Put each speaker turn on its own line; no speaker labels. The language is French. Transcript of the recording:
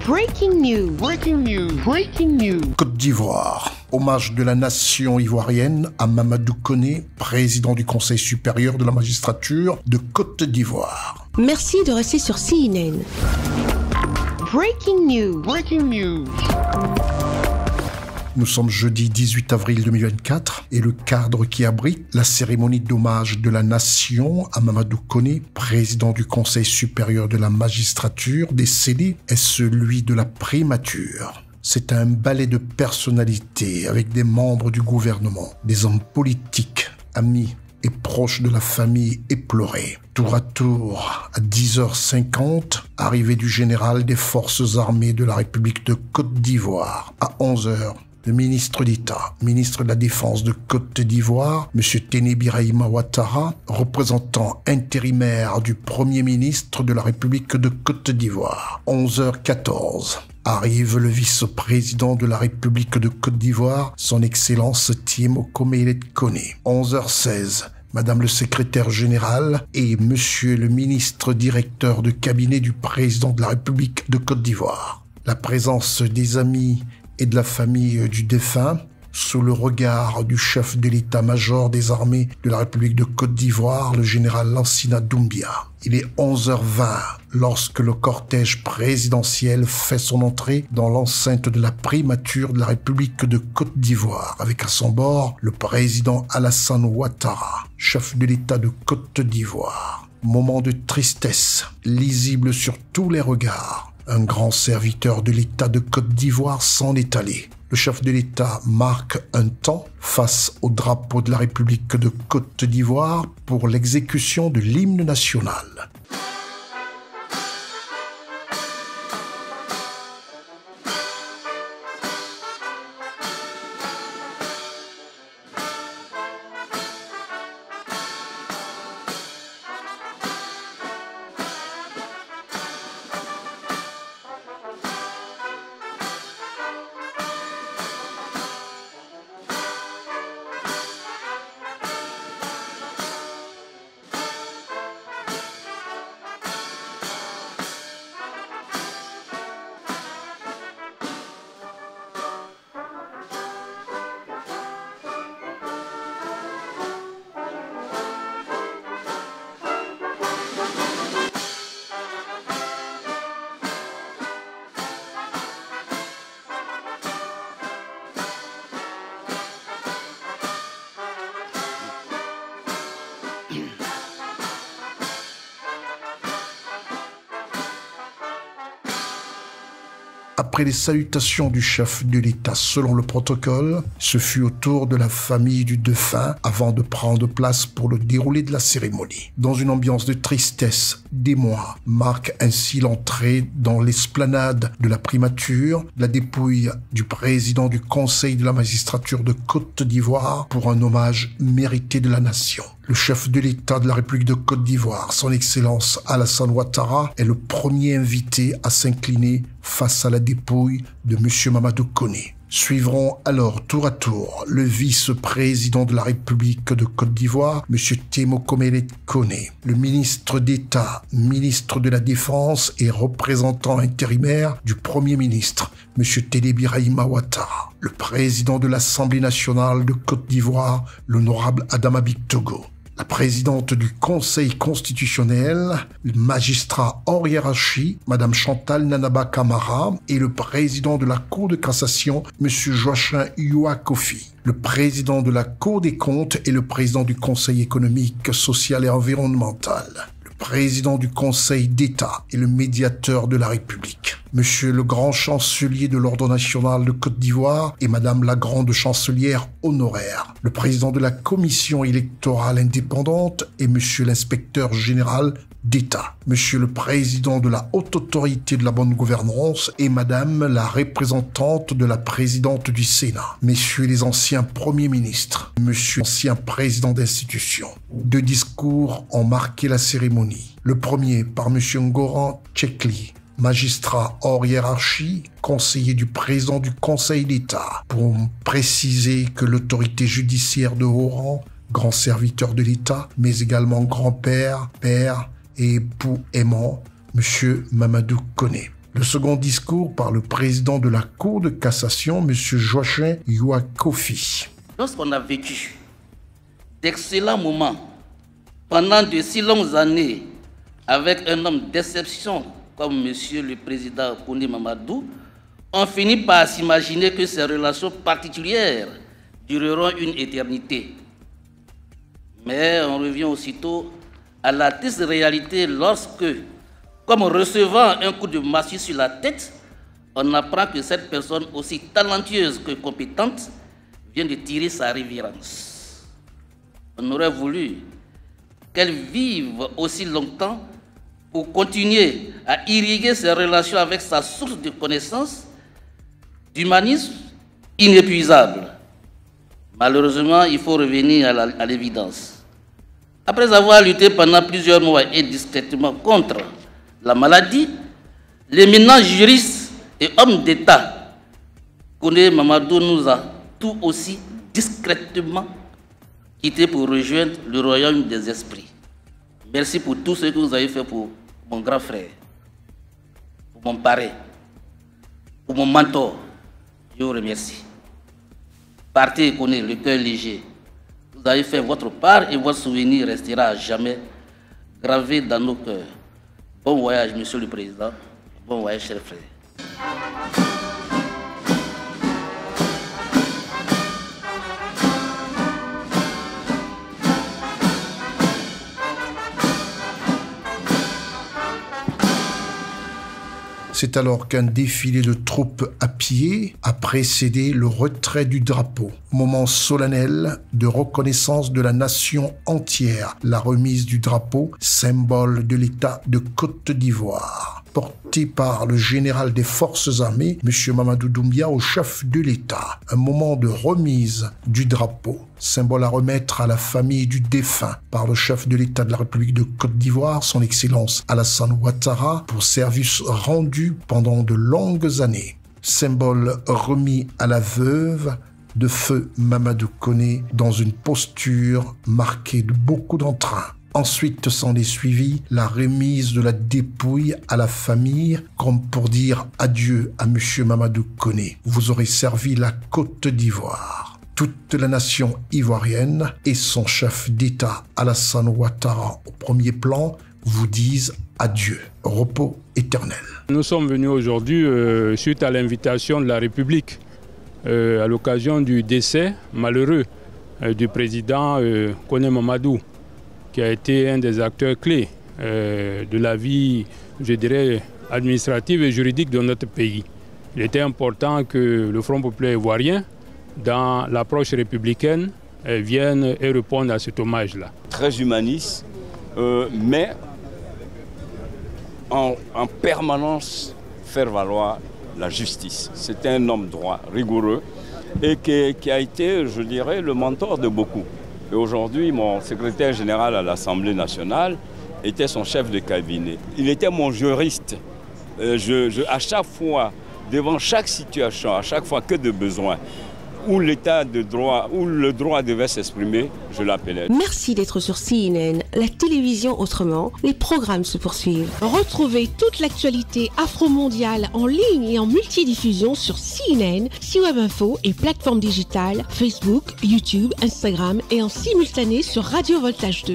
Breaking news.
Breaking news. Breaking news.
Côte d'Ivoire. Hommage de la nation ivoirienne à Mamadou Koné, président du Conseil supérieur de la magistrature de Côte d'Ivoire.
Merci de rester sur CNN. Breaking news.
Breaking news.
Nous sommes jeudi 18 avril 2024 et le cadre qui abrite la cérémonie d'hommage de la nation à Mamadou Koné, président du Conseil supérieur de la magistrature décédé, est celui de la primature. C'est un ballet de personnalités avec des membres du gouvernement, des hommes politiques, amis et proches de la famille éplorée. Tour à tour, à 10h50, arrivée du général des forces armées de la République de Côte d'Ivoire. À 11h, le ministre d'État, ministre de la Défense de Côte d'Ivoire, M. Téné Birahima Ouattara, représentant intérimaire du Premier ministre de la République de Côte d'Ivoire. 11h14. Arrive le vice-président de la République de Côte d'Ivoire, son Excellence Timo Okomelet Koné. 11h16. Madame le secrétaire général et Monsieur le ministre directeur de cabinet du président de la République de Côte d'Ivoire. La présence des amis et de la famille du défunt, sous le regard du chef de l'état-major des armées de la République de Côte d'Ivoire, le général Lansana Doumbia. Il est 11h20 lorsque le cortège présidentiel fait son entrée dans l'enceinte de la primature de la République de Côte d'Ivoire, avec à son bord le président Alassane Ouattara, chef de l'État de Côte d'Ivoire. Moment de tristesse, lisible sur tous les regards. Un grand serviteur de l'État de Côte d'Ivoire s'en est allé. Le chef de l'État marque un temps face au drapeau de la République de Côte d'Ivoire pour l'exécution de l'hymne national. Après les salutations du chef de l'État selon le protocole, ce fut au tour de la famille du défunt avant de prendre place pour le déroulé de la cérémonie. Dans une ambiance de tristesse, d'émoi marque ainsi l'entrée dans l'esplanade de la primature, la dépouille du président du Conseil de la magistrature de Côte d'Ivoire pour un hommage mérité de la nation. Le chef de l'État de la République de Côte d'Ivoire, son Excellence Alassane Ouattara, est le premier invité à s'incliner face à la dépouille de M. Mamadou Koné. Suivront alors tour à tour le vice-président de la République de Côte d'Ivoire, M. Timo Okomelet Koné, le ministre d'État, ministre de la Défense et représentant intérimaire du Premier ministre, M. Téné Birahima Ouattara, le président de l'Assemblée nationale de Côte d'Ivoire, l'honorable Adama Bictogo, la présidente du Conseil constitutionnel, le magistrat hors hiérarchie, Madame Chantal Nanaba Camara, et le président de la Cour de cassation, Monsieur Joachim Youa Kofi, le président de la Cour des comptes et le président du Conseil économique, social et environnemental, le président du Conseil d'État et le médiateur de la République, Monsieur le grand chancelier de l'Ordre national de Côte d'Ivoire et Madame la grande chancelière honoraire, le président de la commission électorale indépendante et Monsieur l'inspecteur général d'État, Monsieur le président de la haute autorité de la bonne gouvernance et Madame la représentante de la présidente du Sénat, Messieurs les anciens premiers ministres, Monsieur l'ancien président d'institution. Deux discours ont marqué la cérémonie. Le premier par Monsieur Ngoran Tchekli, magistrat hors hiérarchie, conseiller du président du Conseil d'État, pour préciser que l'autorité judiciaire de haut rang, grand serviteur de l'État, mais également grand-père, père et époux aimant, M. Mamadou Koné. Le second discours par le président de la Cour de cassation, M. Joachim Youakofi.
Lorsqu'on a vécu d'excellents moments pendant de si longues années avec un homme d'exception comme M. le Président Kone Mamadou, on finit par s'imaginer que ces relations particulières dureront une éternité. Mais on revient aussitôt à la triste réalité lorsque, comme recevant un coup de massue sur la tête, on apprend que cette personne aussi talentueuse que compétente vient de tirer sa révérence. On aurait voulu qu'elle vive aussi longtemps pour continuer à irriguer ses relations avec sa source de connaissances, d'humanisme inépuisable. Malheureusement, il faut revenir à l'évidence. Après avoir lutté pendant plusieurs mois et discrètement contre la maladie, l'éminent juriste et homme d'État Kone Mamadou nous a tout aussi discrètement quitté pour rejoindre le royaume des esprits. Merci pour tout ce que vous avez fait pour mon grand frère, pour mon parrain, pour mon mentor. Je vous remercie. Partez, Kone, le cœur léger. Vous avez fait votre part et votre souvenir restera à jamais gravé dans nos cœurs. Bon voyage, Monsieur le Président. Bon voyage, chers frères.
C'est alors qu'un défilé de troupes à pied a précédé le retrait du drapeau. Moment solennel de reconnaissance de la nation entière, la remise du drapeau, symbole de l'État de Côte d'Ivoire. Porté par le général des forces armées, M. Mamadou Doumbia, au chef de l'État. Un moment de remise du drapeau, symbole à remettre à la famille du défunt par le chef de l'État de la République de Côte d'Ivoire, son Excellence Alassane Ouattara, pour service rendu pendant de longues années. Symbole remis à la veuve de feu Mamadou Kone dans une posture marquée de beaucoup d'entrain. Ensuite s'en est suivi la remise de la dépouille à la famille, comme pour dire adieu à M. Mamadou Kone. Vous aurez servi la Côte d'Ivoire. Toute la nation ivoirienne et son chef d'État Alassane Ouattara au premier plan vous disent adieu. Repos éternel.
Nous sommes venus aujourd'hui suite à l'invitation de la République à l'occasion du décès malheureux du président Kone Mamadou, qui a été un des acteurs clés de la vie, je dirais, administrative et juridique de notre pays. Il était important que le Front populaire ivoirien, dans l'approche républicaine, vienne et réponde à cet hommage-là.
Très humaniste, mais en permanence faire valoir la justice. C'était un homme droit, rigoureux, et qui a été, je dirais, le mentor de beaucoup. Et aujourd'hui, mon secrétaire général à l'Assemblée nationale était son chef de cabinet. Il était mon juriste. À chaque fois, devant chaque situation, à chaque fois que de besoin, où l'état de droit, où le droit devait s'exprimer, je l'appelais.
Merci d'être sur CNN, la télévision autrement. Les programmes se poursuivent. Retrouvez toute l'actualité afro-mondiale en ligne et en multidiffusion sur CNN, C-Web Info et plateformes digitales, Facebook, YouTube, Instagram et en simultané sur Radio Voltage 2.